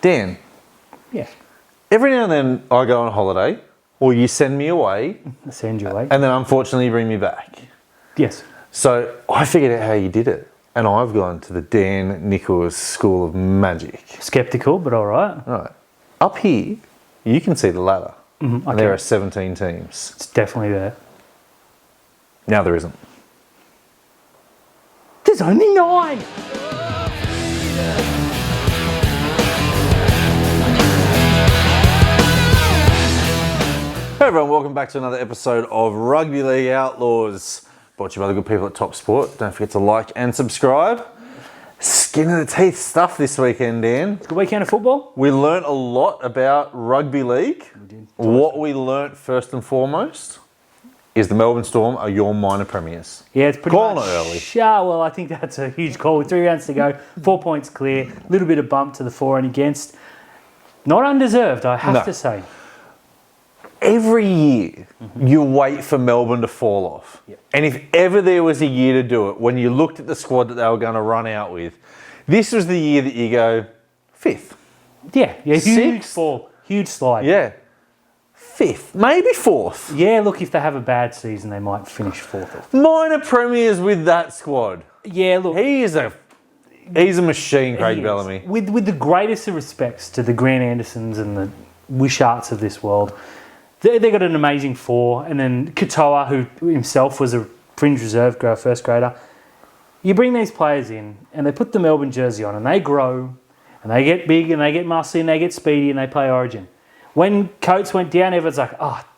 Dan, Yeah. every now and then I go on holiday, or you send me away, I send you away. and then unfortunately you bring me back. Yes. So I figured out how you did it, and I've gone to the Dan Nichols School of Magic. Skeptical, but all right. Right. Up here, you can see the ladder. Mm-hmm. And there are 17 teams. It's definitely there. Now there isn't. There's only 9. Hey everyone, welcome back to another episode of Rugby League Outlaws. Brought to you by the good people at TopSport. Don't forget to like and subscribe. Skin of the teeth stuff this weekend, Dan. It's a good weekend of football. We learnt a lot about rugby league. We did. What we learnt first and foremost is the Melbourne Storm are your minor premiers. Yeah, it's pretty Calling much it early. Yeah, well, I think that's a huge call. With 3 rounds to go, 4 points clear, a little bit of bump to the for and against. Not undeserved, I have to say. Every year, you wait for Melbourne to fall off. Yep. And if ever there was a year to do it, when you looked at the squad that they were going to run out with, this was the year that you go, 5th. Yeah, huge Sixth? fall, huge slide. Yeah. 5th, maybe 4th. Yeah, look, if they have a bad season, they might finish 4th. Minor premiers with that squad. Yeah, look. He's a machine, Craig he is. Bellamy. With the greatest of respects to the Grant Andersons and the Wisharts of this world, they got an amazing 4, and then Katoa, who himself was a fringe reserve first grader. You bring these players in, and they put the Melbourne jersey on, and they grow, and they get big, and they get muscly, and they get speedy, and they play Origin. When Coates went down, everyone's like,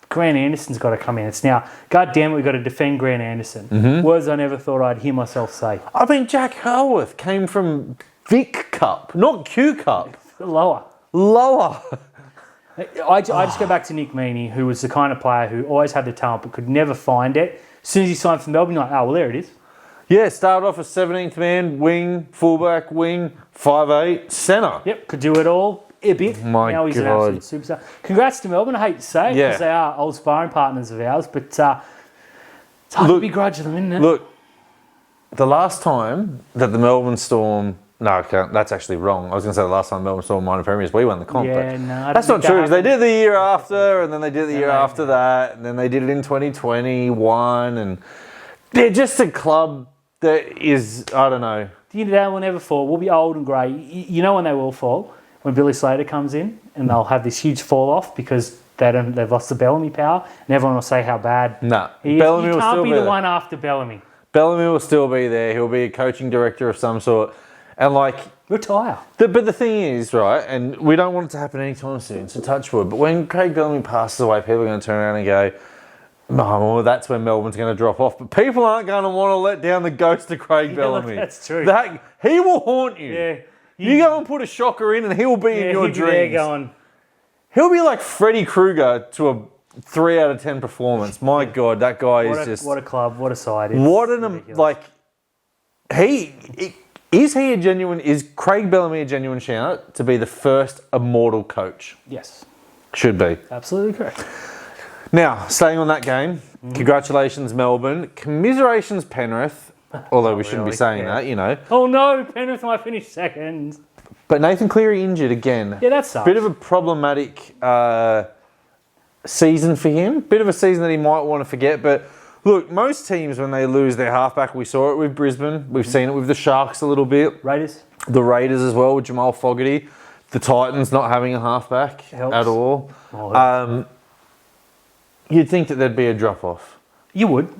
Grant Anderson's got to come in. It's now, God damn it, we've got to defend Grant Anderson. Mm-hmm. Words I never thought I'd hear myself say. I mean, Jack Hurworth came from Vic Cup, not Q Cup. Lower. Lower. I just go back to Nick Meaney, who was the kind of player who always had the talent but could never find it. As soon as he signed for Melbourne, you're like, well, there it is. Yeah, started off as 17th man, wing, fullback, wing, 5'8", centre. Yep, could do it all a bit. My now he's God. an absolute superstar. Congrats to Melbourne. I hate to say it because they are old sparring partners of ours, but it's hard to begrudge them, isn't it? Look, the last time that the Melbourne Storm... No, I can't, that's actually wrong. I was going to say the last time Melbourne Storm minor premiers, we won the comp. Yeah, but no, I that's don't not true, because they think did the year after, and then they did the year they- after that, and then they did it in 2021, and they're just a club that is, I don't know. The day will never fall. We'll be old and grey. You know when they will fall? When Billy Slater comes in and they'll have this huge fall off because they've lost the Bellamy power, and everyone will say how bad Nah, he is. Bellamy You will can't still be be the there. one after Bellamy. Bellamy will still be there. He'll be a coaching director of some sort. And Retire. but the thing is, right, and we don't want it to happen anytime soon, so touch wood, but when Craig Bellamy passes away, people are going to turn around and go, oh, well, that's when Melbourne's going to drop off. But people aren't going to want to let down the ghost of Craig Bellamy. Look, that's true. He will haunt you. Yeah. You go and put a shocker in and he will be in your he'll be there dreams. going, He'll be like Freddy Krueger to a 3 out of 10 performance. My God, that guy what a club, what a side. Is Craig Bellamy a genuine shout to be the first immortal coach? Yes. Should be. Absolutely correct. Now, staying on that game, congratulations Melbourne, commiserations Penrith, although we shouldn't be saying that, you know. Oh no, Penrith might finish second. But Nathan Cleary injured again. Yeah, that sucks. Bit of a problematic season for him. Bit of a season that he might want to forget. But look, most teams when they lose their halfback, we saw it with Brisbane. We've seen it with the Sharks a little bit. Raiders. The Raiders as well with Jamal Fogarty. The Titans not having a halfback Helps. at all. Oh, You'd think that there'd be a drop-off. you would.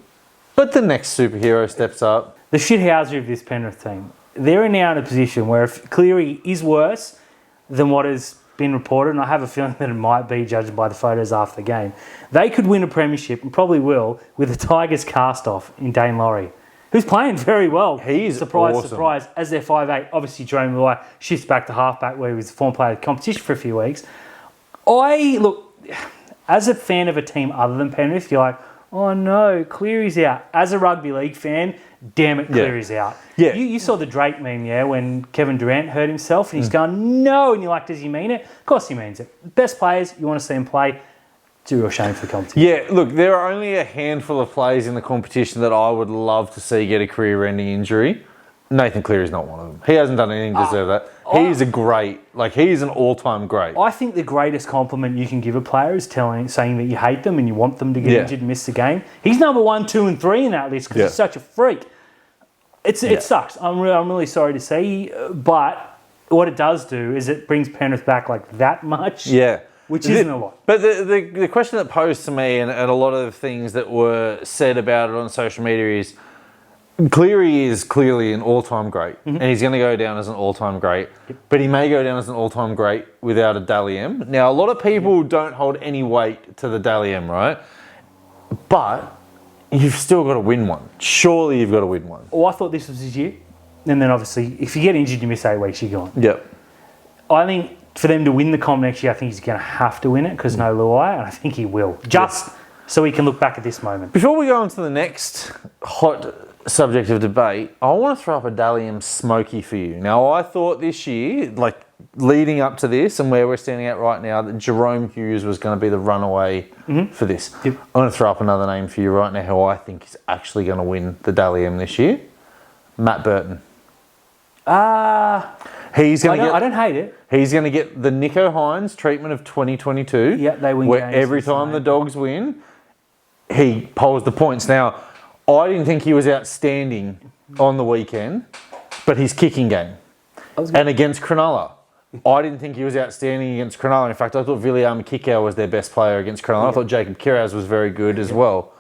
But the next superhero steps up. The shithousery of this Penrith team. They're now in a position where if Cleary is worse than what has been reported, and I have a feeling that it might be, judging by the photos after the game, they could win a premiership, and probably will, with the Tigers cast-off in Dane Laurie, who's playing very well. He's surprise, awesome. surprise. As their 5'8", obviously Jerome Luai shifts back to halfback where he was a former player of the competition for a few weeks. As a fan of a team other than Penrith, you're like, oh no, Cleary's out. As a rugby league fan, damn it, Cleary's out. Yeah. You saw the Drake meme, when Kevin Durant hurt himself and he's going, no, and you're like, does he mean it? Of course he means it. Best players, you want to see them play. It's a real shame for the competition. Yeah, look, there are only a handful of players in the competition that I would love to see get a career-ending injury. Nathan Cleary's not one of them. He hasn't done anything to deserve that. He's a great, he's an all-time great. I think the greatest compliment you can give a player is saying that you hate them and you want them to get injured and miss the game. He's number 1, 2, and 3 in that list because he's such a freak. It sucks. I'm really sorry to see, but what it does do is it brings Penrith back that much. Yeah. Which isn't a lot. But the question that posed to me and a lot of things that were said about it on social media is Cleary is clearly an all-time great, and he's going to go down as an all-time great, but he may go down as an all-time great without a Dally M. Now, a lot of people don't hold any weight to the Dally M, right? But you've still got to win one. Surely you've got to win one. Well, I thought this was his year, and then obviously, if you get injured, you miss 8 weeks, you're gone. Yep. I think for them to win the comp next year, I think he's going to have to win it because no Luai, and I think he will. Just so he can look back at this moment. Before we go on to the next hot subject of debate, I want to throw up a Dally M smoky for you. Now, I thought this year, leading up to this and where we're standing at right now, that Jerome Hughes was going to be the runaway for this. Yep. I'm going to throw up another name for you right now who I think is actually going to win the Dally M this year. Matt Burton. He's going to get. I don't hate it. He's going to get the Nico Hines treatment of 2022. Yeah, they win where games every time the Dogs win, he polls the points. Now, I didn't think he was outstanding on the weekend, but his kicking game. And against Cronulla, I didn't think he was outstanding against Cronulla. In fact, I thought Viliame Kikau was their best player against Cronulla. Yeah. I thought Jacob Kiraz was very good as well.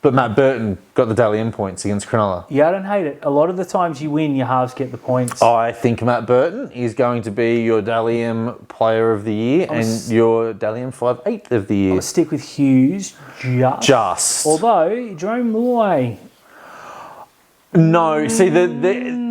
But Matt Burton got the Dally M points against Cronulla. Yeah, I don't hate it. A lot of the times you win, your halves get the points. I think Matt Burton is going to be your Dally M player of the year and your Dally M 5/8 of the year. I'll stick with Hughes just. Although, Jerome Luai. No, see, the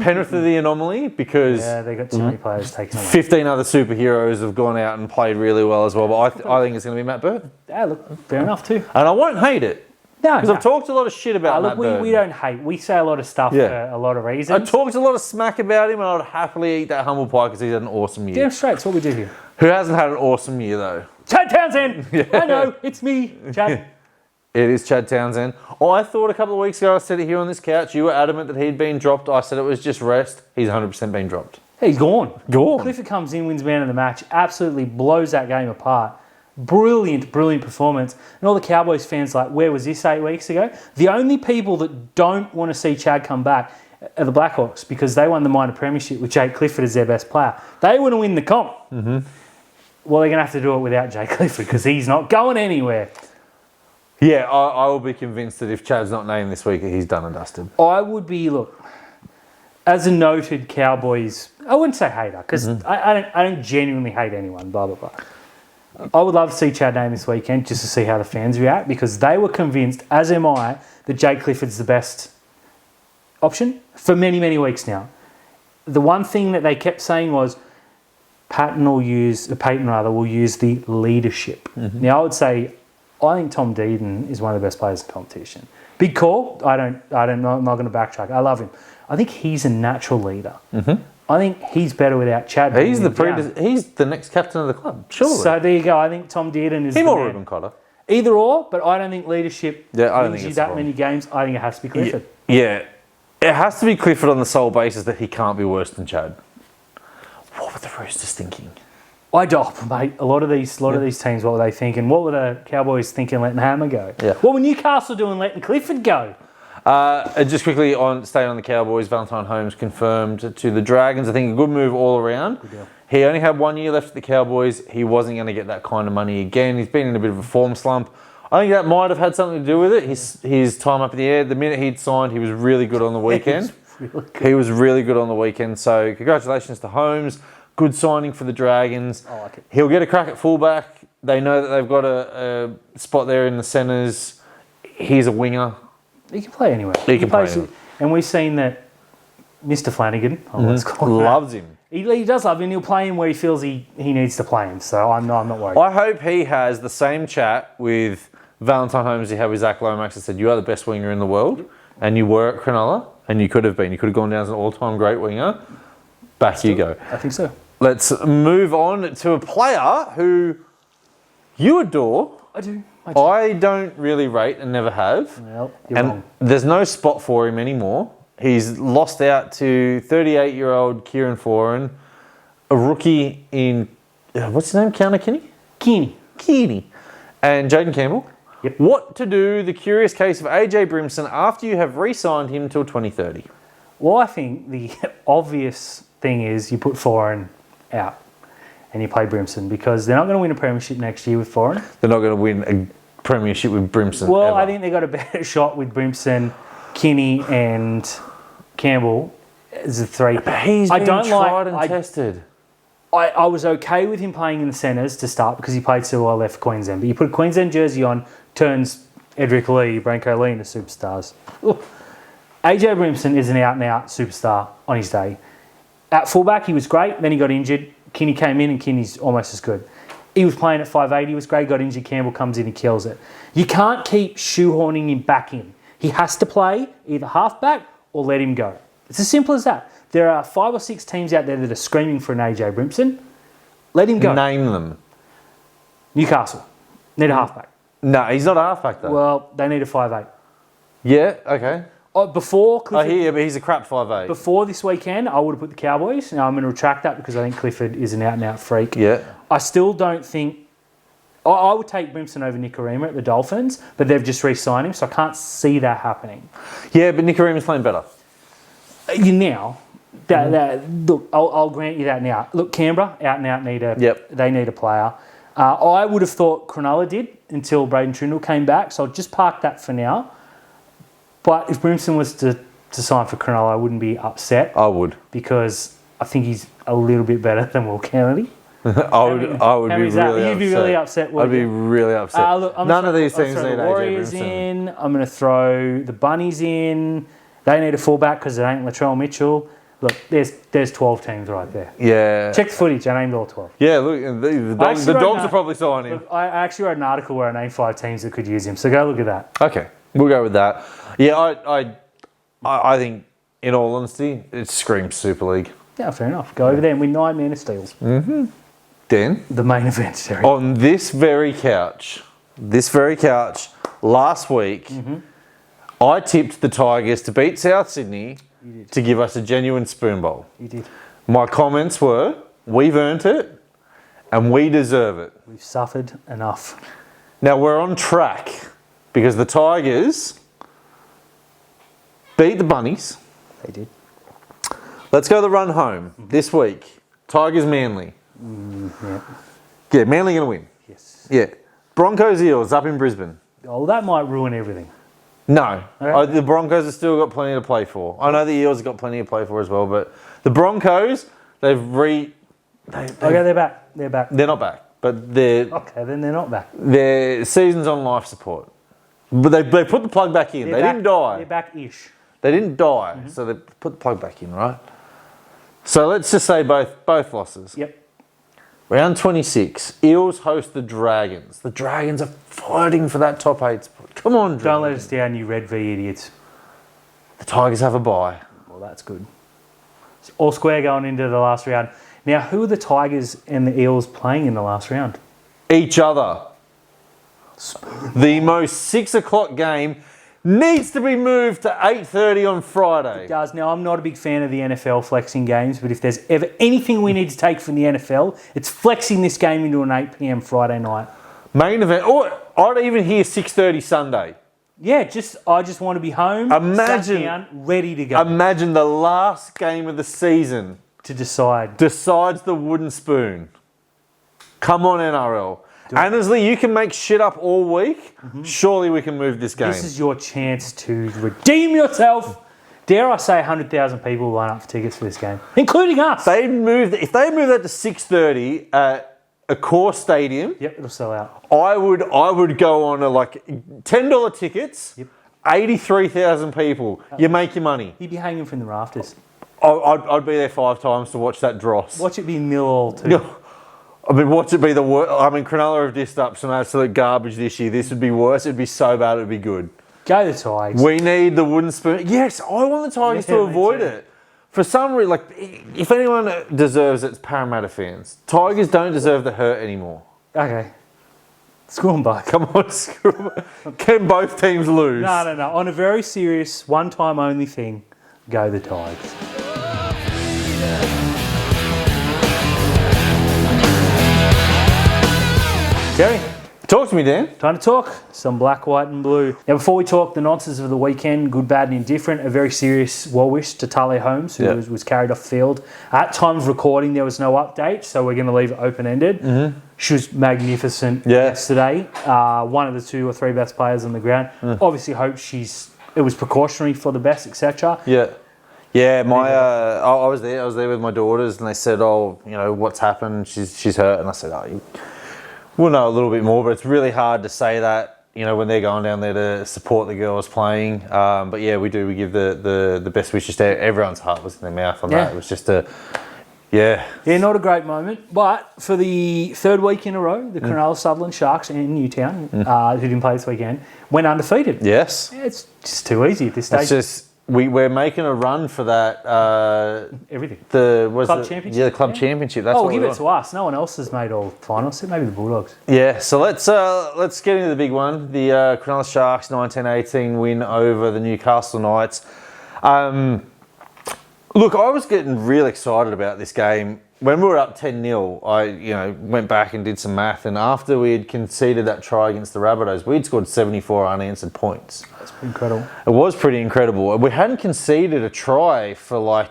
Penrith are the anomaly because... Yeah, they got too many players taken away. 15 other superheroes have gone out and played really well as well, but I think it's going to be Matt Burton. Yeah, look, fair enough too. And I won't hate it. No, because I've talked a lot of shit about Matt Burton. We don't hate. We say a lot of stuff for a lot of reasons. I talked a lot of smack about him and I'd happily eat that humble pie because he's had an awesome year. Damn straight, it's what we do here. Who hasn't had an awesome year though? Chad Townsend! I know, it's me, Chad. It is Chad Townsend. I thought a couple of weeks ago, I said it here on this couch, you were adamant that he'd been dropped. I said it was just rest. He's 100% been dropped. He's gone. Gone. Clifford comes in, wins man of the match, absolutely blows that game apart. Brilliant performance. And all the Cowboys fans where was this 8 weeks ago? The only people that don't want to see Chad come back are the Blackhawks because they won the minor premiership with Jake Clifford as their best player. They want to win the comp. Mm-hmm. Well, they're going to have to do it without Jake Clifford because he's not going anywhere. Yeah, I will be convinced that if Chad's not named this week, he's done and dusted. I would be, as a noted Cowboys, I wouldn't say hater because I don't genuinely hate anyone, blah, blah, blah. I would love to see Chad name this weekend just to see how the fans react because they were convinced, as am I, that Jake Clifford's the best option for many, many weeks now. The one thing that they kept saying was Payton will use the leadership. Mm-hmm. Now, I would say I think Tom Dearden is one of the best players in the competition. Big call. I'm not going to backtrack. I love him. I think he's a natural leader. Mm-hmm. I think he's better without Chad. He's the next captain of the club, surely. So there you go. I think Tom Dearden is him or Ruben Cotter. Either or, but I don't think leadership wins you that many games. I think it has to be Clifford. Yeah, it has to be Clifford on the sole basis that he can't be worse than Chad. What were the Roosters thinking? Mate. A lot of these teams, what were they thinking? What were the Cowboys thinking letting Hammer go? Yeah. What were Newcastle doing letting Clifford go? Just quickly staying on the Cowboys, Valentine Holmes confirmed to the Dragons. I think a good move all around. Good deal. He only had 1 year left at the Cowboys. He wasn't going to get that kind of money again. He's been in a bit of a form slump. I think that might have had something to do with it. His time up in the air. The minute he'd signed, he was really good on the weekend. He was really good on the weekend. So congratulations to Holmes. Good signing for the Dragons. I like it. He'll get a crack at fullback. They know that they've got a spot there in the centres. He's a winger. He can play anywhere. He can play anywhere. And we've seen that Mr. Flanagan, let's call him loves him. He does love him. He'll play him where he feels he needs to play him. So I'm not worried. I hope he has the same chat with Valentine Holmes he had with Zach Lomax and said, you are the best winger in the world. And you were at Cronulla. And you could have been. You could have gone down as an all-time great winger. Back you go. I think so. Let's move on to a player who you adore. I do. I don't really rate and never have. Well, you're wrong. There's no spot for him anymore. He's lost out to 38-year-old Kieran Foran, a rookie in, what's his name, Counter Kearney, and Jaden Campbell. Yep. What to do, the curious case of AJ Brimson after you have re-signed him till 2030? Well, I think the obvious thing is you put Foran out and you play Brimson because they're not going to win a premiership next year with Foran. They're not going to win a premiership with Brimson. Well, ever. I think they got a better shot with Brimson, Kinney, and Campbell as the three. But he's been tried and tested. I was okay with him playing in the centres to start because he played so well there for Queensland. But you put a Queensland jersey on, turns Edric Lee, Branko Lee into superstars. Look, AJ Brimson is an out-and-out superstar on his day. At fullback, he was great. Then he got injured. Kinney came in and Kinney's almost as good. He was playing at 5'8", he was great, got injured. Campbell comes in and kills it. You can't keep shoehorning him back in. He has to play either halfback or let him go. It's as simple as that. There are 5 or 6 teams out there that are screaming for an AJ Brimson. Let him go. Name them. Newcastle. Need a halfback. No, he's not a halfback though. Well, they need a 5'8". Yeah, okay. Before Clifford, but he's a crap 5'8". Before this weekend, I would have put the Cowboys. Now I'm going to retract that because I think Clifford is an out-and-out freak. Yeah. I still don't think... I would take Brimson over Nikorima at the Dolphins, but they've just re-signed him, so I can't see that happening. Yeah, but Nikorima's playing better. Look, I'll grant you that now. Look, Canberra, out-and-out, they need a player. I would have thought Cronulla did until Braden Trindle came back, so I'll just park that for now. But if Brimson was to sign for Cronulla, I wouldn't be upset. I would. Because I think he's a little bit better than Will Kennedy. I would be really upset. You'd be really upset. I'd be really upset. Look, None of these teams need the AJ Warriors Brimson. in. I'm going to throw the Bunnies in. They need a fullback because it ain't Latrell Mitchell. Look, there's 12 teams right there. Yeah. Check the footage. I named all 12. Yeah, look, the dogs are probably signing him. Look, I actually wrote an article where I named 5 teams that could use him. So go look at that. Okay, we'll go with that. Yeah, I think, in all honesty, it screams Super League. Yeah, fair enough. Go over there and win 9 Man of Steels. Mm-hmm. Then, the main event, Terry. On this very couch, last week, I tipped the Tigers to beat South Sydney to give us a genuine spoon bowl. You did. My comments were, we've earned it and we deserve it. We've suffered enough. Now we're on track because the Tigers beat the Bunnies. They did. Let's go the run home this week. Tigers Manly. Yeah, Manly going to win. Yes. Yeah. Broncos Eels up in Brisbane. Oh, that might ruin everything. No. Okay. The Broncos have still got plenty to play for. I know the Eels have got plenty to play for as well, but the Broncos, they're back. They're back. They're not back, but they're... Okay, then they're not back. Their season's on life support. But they put the plug back in. They didn't die. They're back-ish. They didn't die, so they put the plug back in, right? So let's just say both losses. Yep. Round 26, Eels host the Dragons. The Dragons are fighting for that top 8 spot. Come on, Dragons. Don't let us down, you Red V idiots. The Tigers have a bye. Well, that's good. It's all square going into the last round. Now, who are the Tigers and the Eels playing in the last round? Each other. The most 6 o'clock game needs to be moved to 8:30 on Friday. It does. Now, I'm not a big fan of the NFL flexing games, but if there's ever anything we need to take from the NFL, it's flexing this game into an 8 p.m. Friday night. Main event. Or I'd even hear 6:30 Sunday. Yeah, I just want to be home, sat down, ready to go. Imagine the last game of the season to decide. Decides the wooden spoon. Come on, NRL. Annesley, you can make shit up all week. Surely we can move this game. This is your chance to redeem yourself. Dare I say 100,000 people line up for tickets for this game, including us. If they move that to 6:30 at a core stadium, yep, it'll sell out. I would go on a $10 tickets. Yep. 83,000 people. You make your money. You'd be hanging from the rafters. I'd be there 5 times to watch that dross. Watch it be 0-all too. I mean, watch it be the worst. I mean, Cronulla have dissed up some absolute garbage this year. This would be worse. It'd be so bad, it'd be good. Go the Tigers. We need the wooden spoon. Yes, I want the Tigers to avoid it. For some reason, if anyone deserves it, it's Parramatta fans. Tigers don't deserve the hurt anymore. Okay. Screw them both. Come on, screw them. Can both teams lose? No. On a very serious, one-time only thing, Go the Tigers. Terry, Talk to me, Dan. time to talk some black, white and blue. Now, before we talk the nonsense of the weekend, good, bad and indifferent, a very serious well-wish to Talia Holmes, who was carried off the field. At time of recording, there was no update, so we're going to leave it open-ended. Mm-hmm. She was magnificent yesterday. One of the 2 or 3 best players on the ground. Obviously, hope it was precautionary for the best, etc. Yeah. Yeah, I was there. I was there with my daughters, and they said, "Oh, what's happened? She's hurt." And I said, "Oh, we'll know a little bit more." But it's really hard to say that, when they're going down there to support the girls playing. But yeah, we do. We give the best wishes to everyone's heart was in their mouth on that. It was just yeah, not a great moment. But for the 3rd week in a row, the Cronulla Sutherland Sharks in Newtown, who didn't play this weekend, went undefeated. Yes, it's just too easy at this stage. It's just. We're making a run for that. Everything. Club championship. Yeah, the club championship. That's we'll give it to us. No one else has made all finals. Maybe the Bulldogs. Yeah. So let's get into the big one. The Cronulla Sharks 1918 win over the Newcastle Knights. Look, I was getting real excited about this game. When we were up 10-0, I went back and did some math, and after we had conceded that try against the Rabbitohs, we'd scored 74 unanswered points. That's incredible. It was pretty incredible. We hadn't conceded a try for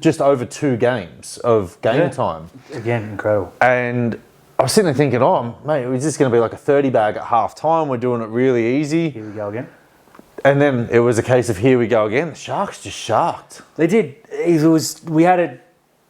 just over 2 games of game time. Again, incredible. And I was sitting there thinking, oh, mate, is this going to be like a 30 bag at half time? We're doing it really easy. Here we go again. And then it was a case of here we go again. The Sharks just sharked. They did. We had a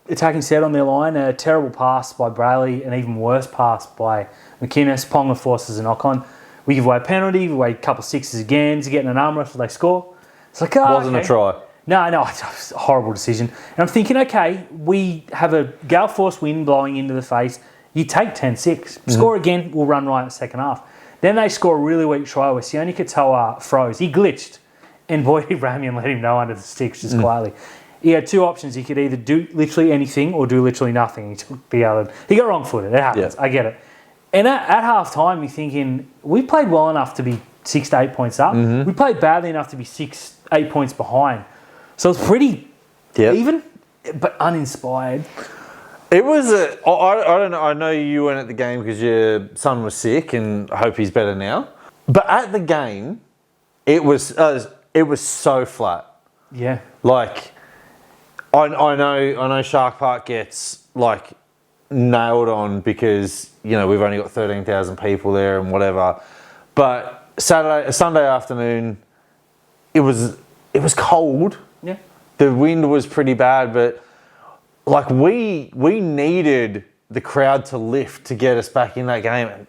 attacking set on their line, a terrible pass by Brayley, an even worse pass by McInnes. Ponga forces a knock-on. We give away a penalty, we give away a couple of sixes again to get an arm wrestle, they score. It's like, Wasn't a try. No, it was a horrible decision. And I'm thinking, okay, we have a gale force wind blowing into the face. You take 10-6. Score again, we'll run right in the second half. Then they score a really weak try where Sione Katoa froze. He glitched. And boy, Ramian let him know under the sticks just quietly. He had 2 options. He could either do literally anything or do literally nothing. He took the other. He got wrong-footed. It happens. Yeah. I get it. And at half-time, you're thinking, we played well enough to be 6 to 8 points up. We played badly enough to be 6-8 points behind. So it's pretty even, but uninspired. It was I don't know. I know you weren't at the game because your son was sick, and I hope he's better now. But at the game, it was so flat. Yeah. I know Shark Park gets nailed on because we've only got 13,000 people there and whatever, but Sunday afternoon, it was cold. Yeah, the wind was pretty bad, but we needed the crowd to lift to get us back in that game, and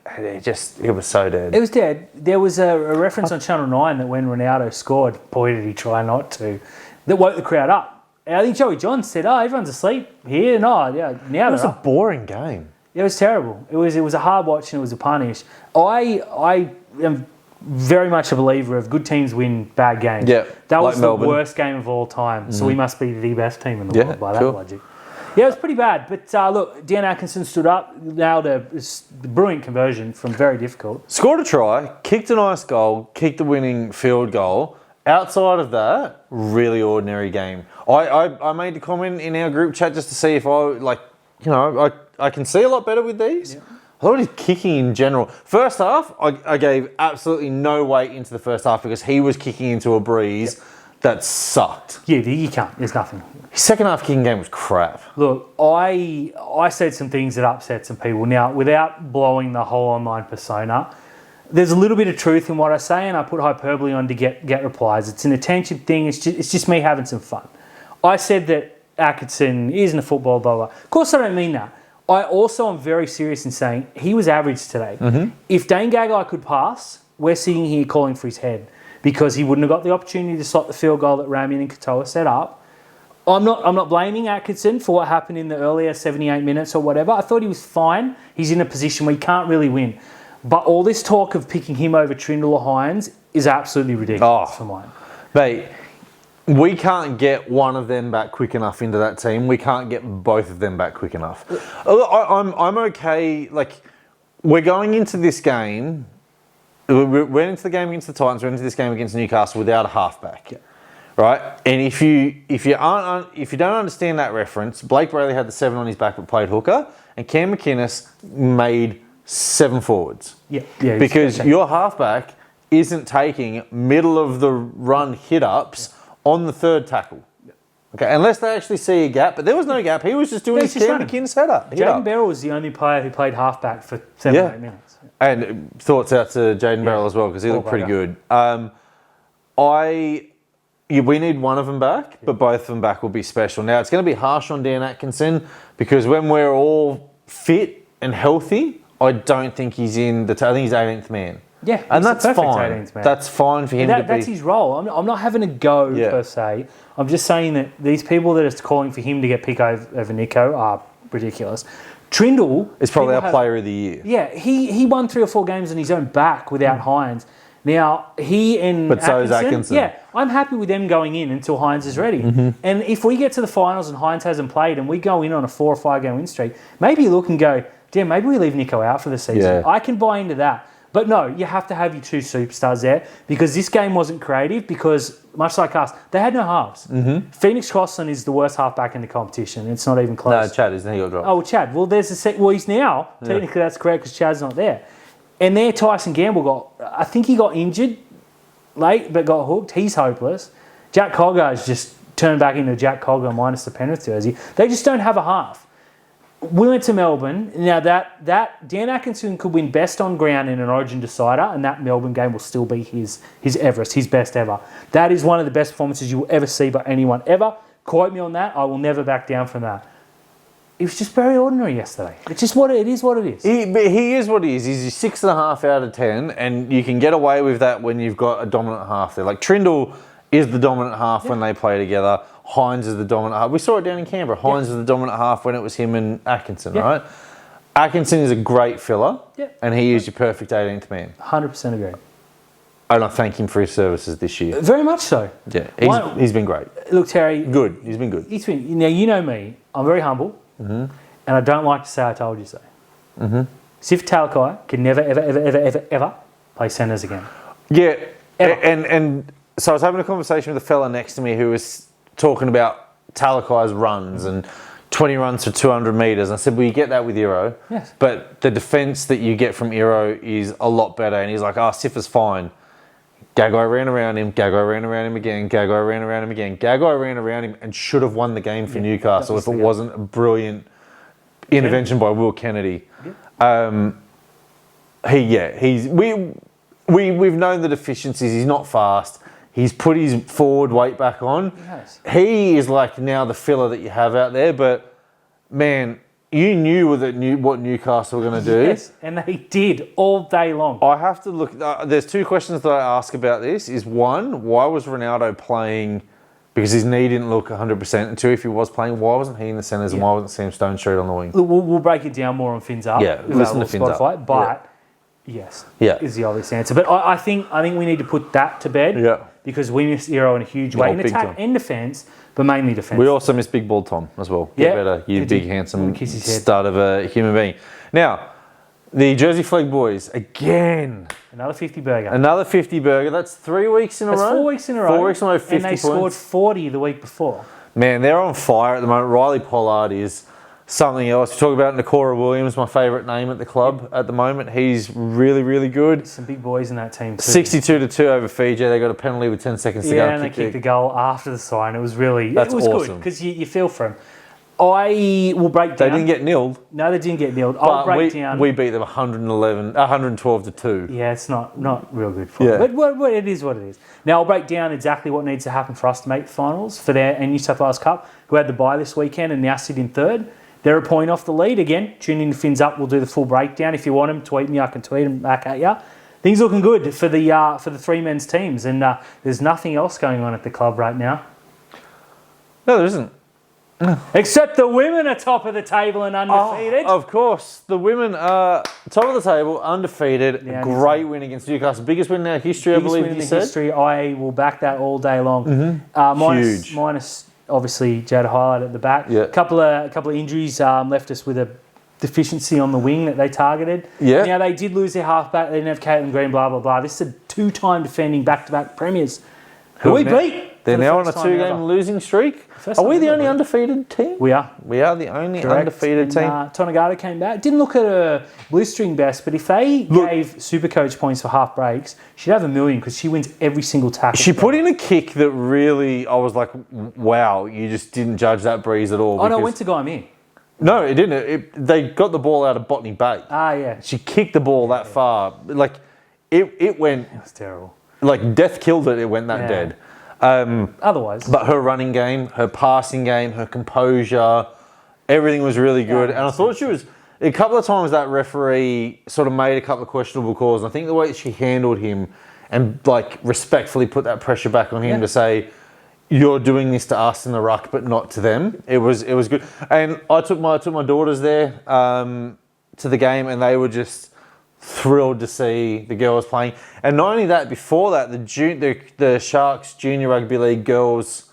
it was so dead. It was dead. There was a reference on Channel 9 that when Ronaldo scored, boy did he try not to, that woke the crowd up. I think Joey John said, everyone's asleep here. No, yeah, now it was a boring game. It was terrible. It was a hard watch and it was a punish. I am very much a believer of good teams win bad games. Yeah, that was the Melbourne. Worst game of all time. So we must be the best team in the world by that logic. Yeah, it was pretty bad. But look, Dan Atkinson stood up, nailed a brilliant conversion from very difficult. Scored a try, kicked a nice goal, kicked the winning field goal. Outside of that, really ordinary game. I made the comment in our group chat just to see if I can see a lot better with these. Yeah. I thought his kicking in general. First half, I gave absolutely no weight into the first half because he was kicking into a breeze that sucked. Yeah, you can't. There's nothing. His second half kicking game was crap. Look, I said some things that upset some people. Now, without blowing the whole online persona, there's a little bit of truth in what I say, and I put hyperbole on to get replies. It's an attention thing. It's just me having some fun. I said that Atkinson isn't a football bowler. Of course, I don't mean that. I also am very serious in saying he was average today. If Dane Gagai could pass, we're sitting here calling for his head because he wouldn't have got the opportunity to slot the field goal that Ramian and Katoa set up. I'm not blaming Atkinson for what happened in the earlier 78 minutes or whatever. I thought he was fine. He's in a position where he can't really win. But all this talk of picking him over Trindle or Hines is absolutely ridiculous for mine. Mate, we can't get one of them back quick enough into that team. We can't get both of them back quick enough. I'm okay. We're going into this game. We went into the game against the Titans. We're into this game against Newcastle without a halfback. Yeah. right? And if you don't understand that reference, Blake Brayley had the 7 on his back but played hooker, and Cam McInnes made 7 forwards. Yeah. Because your halfback isn't taking middle of the run hit ups on the 3rd tackle. Okay, unless they actually see a gap, but there was no gap. He was just doing his Cam McInnes header. Jaden Beryl was the only player who played halfback for 7 or 8 minutes. And thoughts out to Jaden Beryl as well, because he looked pretty good. We need one of them back, but both of them back will be special. Now, it's going to be harsh on Dan Atkinson, because when we're all fit and healthy, I don't think he's in the... I think he's 18th man. Yeah, and that's fine. That's fine for him to be... That's his role. I'm not having a go, per se. I'm just saying that these people that are calling for him to get picked over Nico are ridiculous. Trindle... is probably our player of the year. Yeah, he won 3 or 4 games on his own back without Hines. Now, he and But so is Atkinson. Yeah, I'm happy with them going in until Hines is ready. And if we get to the finals and Hines hasn't played and we go in on a 4 or 5 game win streak, maybe look and go, damn, maybe we leave Nico out for the season. Yeah. I can buy into that. But no, you have to have your 2 superstars there, because this game wasn't creative, because much like us, they had no halves. Phoenix Crossland is the worst halfback in the competition. It's not even close. No, Chad isn't. He got dropped. Oh, Chad. Well, he's now. Technically, that's correct, because Chad's not there. And there, Tyson Gamble I think he got injured late, but got hooked. He's hopeless. Jack Cogger's just turned back into Jack Cogger minus the Penrith jersey. They just don't have a half. We went to Melbourne. Now, that Dan Atkinson could win best on ground in an Origin decider, and that Melbourne game will still be his Everest, his best ever. That is one of the best performances you will ever see by anyone ever. Quote me on that. I will never back down from that. It was just very ordinary yesterday. It's just what it is. He is what he is. He's 6.5 out of 10, and you can get away with that when you've got a dominant half there. Like Trindle is the dominant half when they play together. Hines is the dominant half. We saw it down in Canberra. Hines is the dominant half when it was him and Atkinson, right? Atkinson is a great filler, and he is your perfect 18th man. 100% agree. And I thank him for his services this year. Very much so. Yeah, he's been great. Look, Terry. Good. He's been good. Now, you know me. I'm very humble, and I don't like to say I told you so. Sif Talakai can never, ever play centres again. Yeah, and so I was having a conversation with a fella next to me who was talking about Talakai's runs and 20 runs for 200 metres. I said, well, you get that with Iro. Yes. But the defence that you get from Iro is a lot better. And he's like, Sifa's fine. Gagai ran around him. Gagai ran around him again. Gagai ran around him again. Gagai ran around him and should have won the game for Newcastle if it wasn't a brilliant intervention by Will Kennedy. Yeah. We've known the deficiencies. He's not fast. He's put his forward weight back on. Yes. He is like now the filler that you have out there. But, man, you knew what Newcastle were going to do. Yes, and they did all day long. I have to look... there's 2 questions that I ask about this. Is 1, why was Ronaldo playing... because his knee didn't look 100%. And 2, if he was playing, why wasn't he in the centres and why wasn't Sam Stone Street on the wing? We'll break it down more on Fins Up. Yeah, listen to Fins Up. But... Yes, is the obvious answer. But I think we need to put that to bed because we missed Iro in a huge way in attack and defence, but mainly defence. We also missed Big Bald Tom as well. Get better, you big, handsome stud of a human being. Now, the Jersey Flag boys, again. Another 50 burger. Another 50 burger. That's 3 weeks in a row. That's 4 weeks in a row. 4 weeks in a row, 50 points. And they scored 40 the week before. Man, they're on fire at the moment. Riley Pollard is... something else. We talk about Nakora Williams, my favourite name at the club at the moment. He's really, really good. There's some big boys in that team too. 62-2 over Fiji. They got a penalty with 10 seconds to go. Yeah, and they kicked the goal after the sign. It was really... That's it was awesome. Good because you feel for him. I will break down... They didn't get nilled. No, they didn't get nilled. I'll break down... We beat them 112-2. Yeah, it's not real good for them. But it is what it is. Now, I'll break down exactly what needs to happen for us to make the finals for their New South Wales Cup, who had the bye this weekend and now sit in 3rd. They're a point off the lead. Again, tune in to Fins Up. We'll do the full breakdown. If you want them, tweet me. I can tweet them back at you. Things looking good for the 3 men's teams. And there's nothing else going on at the club right now. No, there isn't. Except the women are top of the table and undefeated. Of course. The women are top of the table, undefeated. Great win against Newcastle. Biggest win in our history, I believe you said. History. I will back that all day long. Huge. Minus obviously Jada Highlight at the back. Yeah. A couple of injuries left us with a deficiency on the wing that they targeted. Yeah. Now they did lose their halfback. They didn't have Caitlin Green. Blah blah blah. This is a 2-time defending back-to-back premiers. Who we beat. They're For the now on a first time 2-game ever. losing streak. First Are we time the ever, only mate. undefeated team? We are. We are the only Correct. undefeated team. Tonegata came back. Didn't look at a blistering best, but if they gave Supercoach points for half breaks, she'd have $1 million because she wins every single tackle. She put in a kick that really, I was like, wow, you just didn't judge that breeze at all. Oh, no, it because- went to Guymere. No, it didn't. They got the ball out of Botany Bay. Ah, yeah. She kicked the ball that far. Like, it went, That's terrible. like death killed it. It went that Yeah. dead. Otherwise. But her running game, her passing game, her composure, everything was really good. Yeah, And I thought she was, a couple of times that referee sort of made a couple of questionable calls. And I think the way she handled him and like respectfully put that pressure back on him to say, you're doing this to us in the ruck, but not to them. It was good. And I took my daughters there to the game, and they were just thrilled to see the girls playing. And not only that, before that, the Sharks Junior Rugby League girls,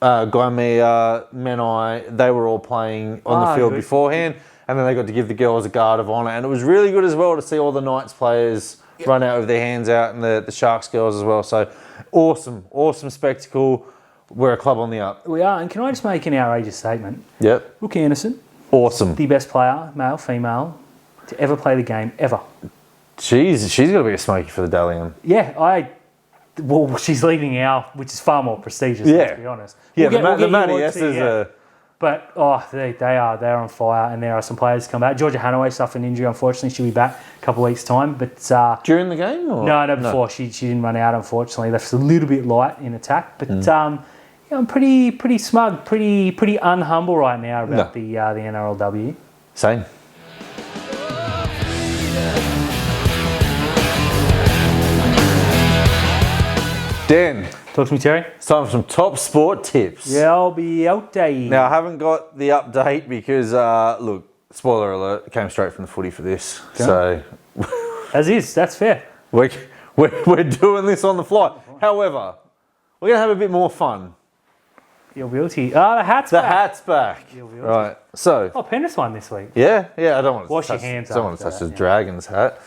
Guymea, Menai, they were all playing on the field beforehand, and then they got to give the girls a guard of honour. And it was really good as well to see all the Knights players run out with their hands out, and the Sharks girls as well. So awesome spectacle. We're a club on the up. We are. And can I just make an outrageous statement? Yep. Brooke Anderson, Awesome. the best player, male, female, to ever play the going, ever. She's got to be a smoky for the Dally M. Yeah, well, she's leading our, which is far more prestigious, let's be honest. Yeah, We'll get the you Matty on S to- is yeah. But, they're on fire, and there are some players to come back. Georgia Hanaway suffered an injury, unfortunately. She'll be back a couple of weeks' time. But during the game? Or? No, before. She didn't run out, unfortunately. Left us a little bit light in attack. But I'm pretty smug, pretty unhumble right now about the NRLW. Same. Dan, Talk to me, Terry. it's time for some top sport tips. Yeah, I'll be out there. Now, I haven't got the update because, look, spoiler alert, it came straight from the footy for this. Okay. So As is, that's fair. we're doing this on the fly. However, we're going to have a bit more fun. You'll be able the hat's The back. hat's back. You'll be able Right. So, Oh, Penrith won this week. yeah, I don't want to Wash your touch, hands don't want to after touch that, the Dragons hat.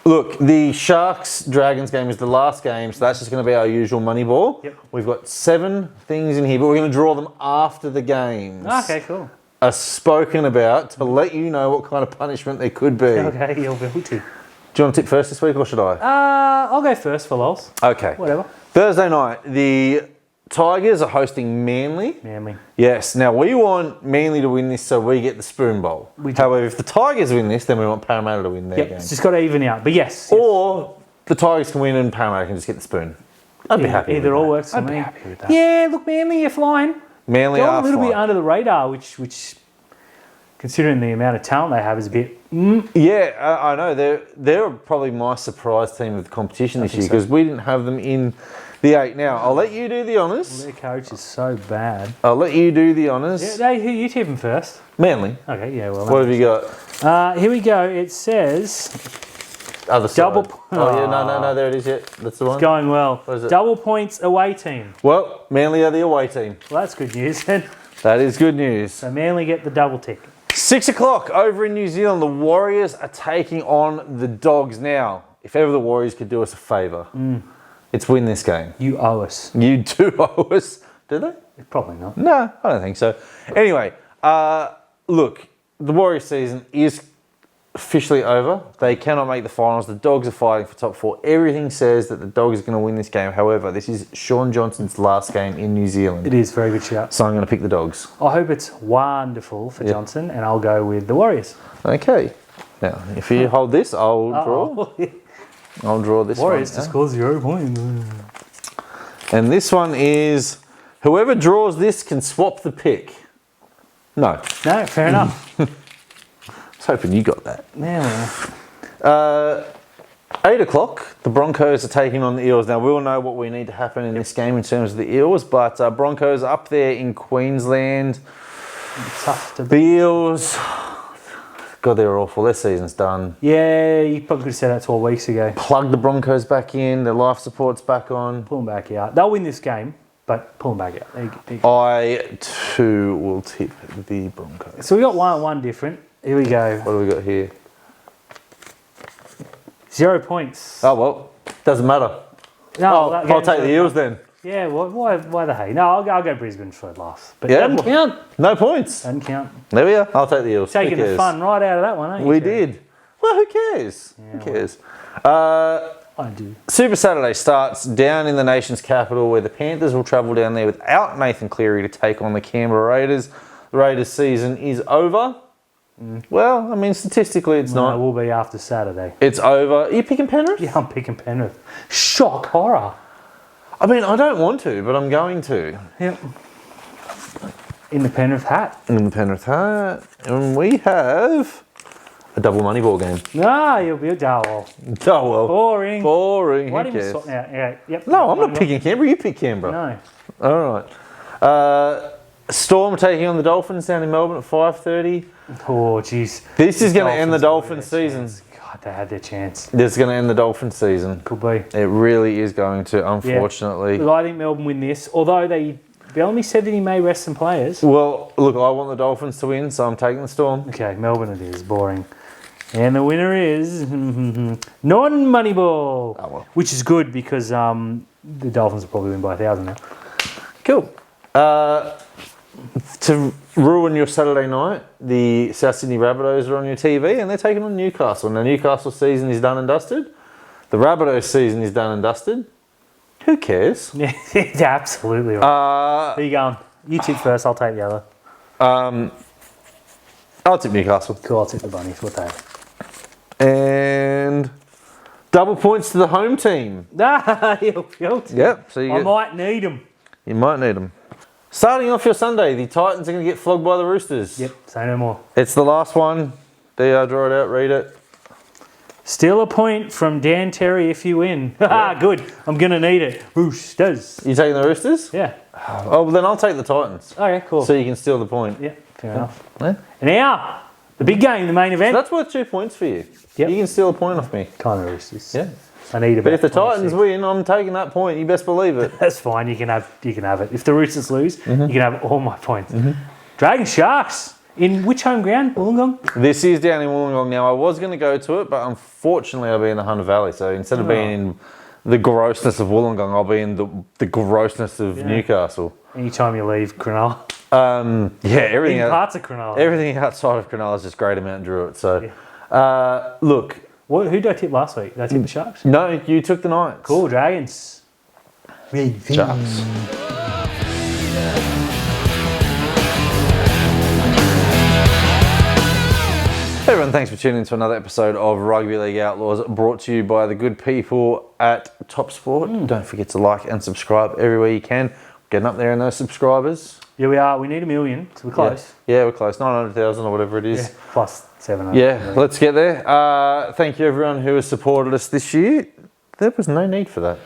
Look, the Sharks-Dragons game is the last game, so that's just going to be our usual money ball. Yep. We've got 7 things in here, but we're going to draw them after the games Okay, cool. are spoken about to let you know what kind of punishment there could be. Okay, you'll be able to. Do you want to tip first this week, or should I? I'll go first for lols. Okay. Whatever. Thursday night, the Tigers are hosting Manly. Manly. Yes. Now, we want Manly to win this so we get the spoon bowl. We do. However, if the Tigers win this, then we want Parramatta to win their Yep, game. it's just got to even out. But yes. Or the Tigers can win and Parramatta can just get the spoon. I'd be happy with Either that. or works for I'd me. be happy with that. Yeah, look, Manly, you're flying. Manly Going are a little bit fine. under the radar, which considering the amount of talent they have, is a bit. Yeah, I know. They're probably my surprise team of the competition this year so. because we didn't have them in the 8. Now, I'll let you do the honours. Their coach is so bad. I'll let you do the honours. Yeah, who you tipping first? Manly. Okay, yeah, well. What have you got? Here we go. It says Other side. Double- Oh, yeah, no, there it is. Yeah, that's the one. going well. What is it? Double points away team. Well, Manly are the away team. Well, that's good news then. That is good news. So Manly get the double tick. 6 o'clock over in New Zealand, the Warriors are taking on the Dogs. Now, if ever the Warriors could do us a favour, it's win this game. You owe us. You do owe us. Do they? Probably not. No, I don't think so. Anyway, look, the Warriors season is officially over. They cannot make the finals. The Dogs are fighting for top 4. Everything says that the Dogs are going to win this game. However, this is Sean Johnson's last game in New Zealand. It is very good shout. So I'm going to pick the Dogs. I hope it's wonderful for Johnson, and I'll go with the Warriors. Okay. Now, if you hold this, I'll draw. I'll draw this Warriors one. just score 0 points. And this one is, whoever draws this can swap the pick. No. No, fair enough. I was hoping you got that. Yeah, well. 8 o'clock, the Broncos are taking on the Eels. Now, we'll know what we need to happen in this game in terms of the Eels, but Broncos up there in Queensland. Tough to The Eels, God, they're awful. Their season's done. Yeah, you probably could have said that 12 weeks ago. Plug the Broncos back in, their life support's back on. Pull them back out. They'll win this game, but pull them back out. There you go. I, too, will tip the Broncos. So we got one different. Here we go. What do we got here? 0 points. Oh, well, doesn't matter. No, I'll take the Eels then. Yeah, why the hay? No, I'll go Brisbane for last. But Yeah, doesn't count. No points. Doesn't count. There we are. I'll take the Eels. Taking the fun right out of that one, aren't you? We did. Well, who cares? Who cares? I do. Super Saturday starts down in the nation's capital where the Panthers will travel down there without Nathan Cleary to take on the Canberra Raiders. The Raiders season is over. Well, I mean, statistically it's not. It will be after Saturday. It's over. Are you picking Penrith? Yeah, I'm picking Penrith. Shock horror. I mean, I don't want to, but I'm going to. Yep. In the Penrith hat. In the Penrith hat. And we have a double money ball game. Ah, you'll be a well. Oh, well. Boring. Boring. Why Who didn't you cares? swap now? Yeah, yep. No, I'm not picking Canberra. You pick Canberra. No. All right. Storm taking on the Dolphins down in Melbourne at 5:30. Oh, jeez. This is going to end the Dolphins season. God, they had their chance. This is going to end the Dolphins season. Could be. It really is going to, unfortunately. Look, I think Melbourne win this, although Bellamy said that he may rest some players. Well, look, I want the Dolphins to win, so I'm taking the Storm. Okay, Melbourne it is. Boring. And the winner is non-Moneyball, which is good because the Dolphins will probably win by 1,000 now. Cool. To ruin your Saturday night, the South Sydney Rabbitohs are on your TV and they're taking on Newcastle. Now, Newcastle's season is done and dusted. The Rabbitohs season is done and dusted. Who cares? Yeah, absolutely right. Where you going? You tip first, I'll take the other. I'll tip Newcastle. Cool, I'll tip the Bunnies. What they? And double points to the home team. Yep. So I might need them. You might need them. Starting off your Sunday, the Titans are going to get flogged by the Roosters. Yep, say no more. It's the last one. There, draw it out, read it. Steal a point from Dan Terry if you win. Good. I'm going to need it. Roosters. You taking the Roosters? Yeah. Oh, well, then I'll take the Titans. Okay, cool. So you can steal the point. Yeah, fair enough. Yeah. And now, the big game, the main event. So that's worth 2 points for you. Yep. You can steal a point off me. Kind of Roosters. Yeah. I need about But if the 26. Titans win, I'm taking that point. You best believe it. That's fine. You can have it. If the Roosters lose, you can have all my points. Dragon Sharks in which home ground? Wollongong. This is down in Wollongong now. I was going to go to it, but unfortunately I'll be in the Hunter Valley. So instead of being in the grossness of Wollongong, I'll be in the grossness of Newcastle. Anytime you leave Cronulla. Everything In parts of Cronulla. Everything outside of Cronulla is just Greater Mount Druitt. So, look. Who did I tip last week? Did I tip the Sharks? No, you took the Knights. Cool, Dragons. Sharks. Hey everyone, thanks for tuning in to another episode of Rugby League Outlaws, brought to you by the good people at TopSport. Don't forget to like and subscribe everywhere you can. Getting up there in those subscribers. Yeah, we are. We need 1 million, so we're close. Yeah, we're close. 900,000 or whatever it is. Yeah, plus 700. Yeah, let's get there. Thank you everyone who has supported us this year. There was no need for that.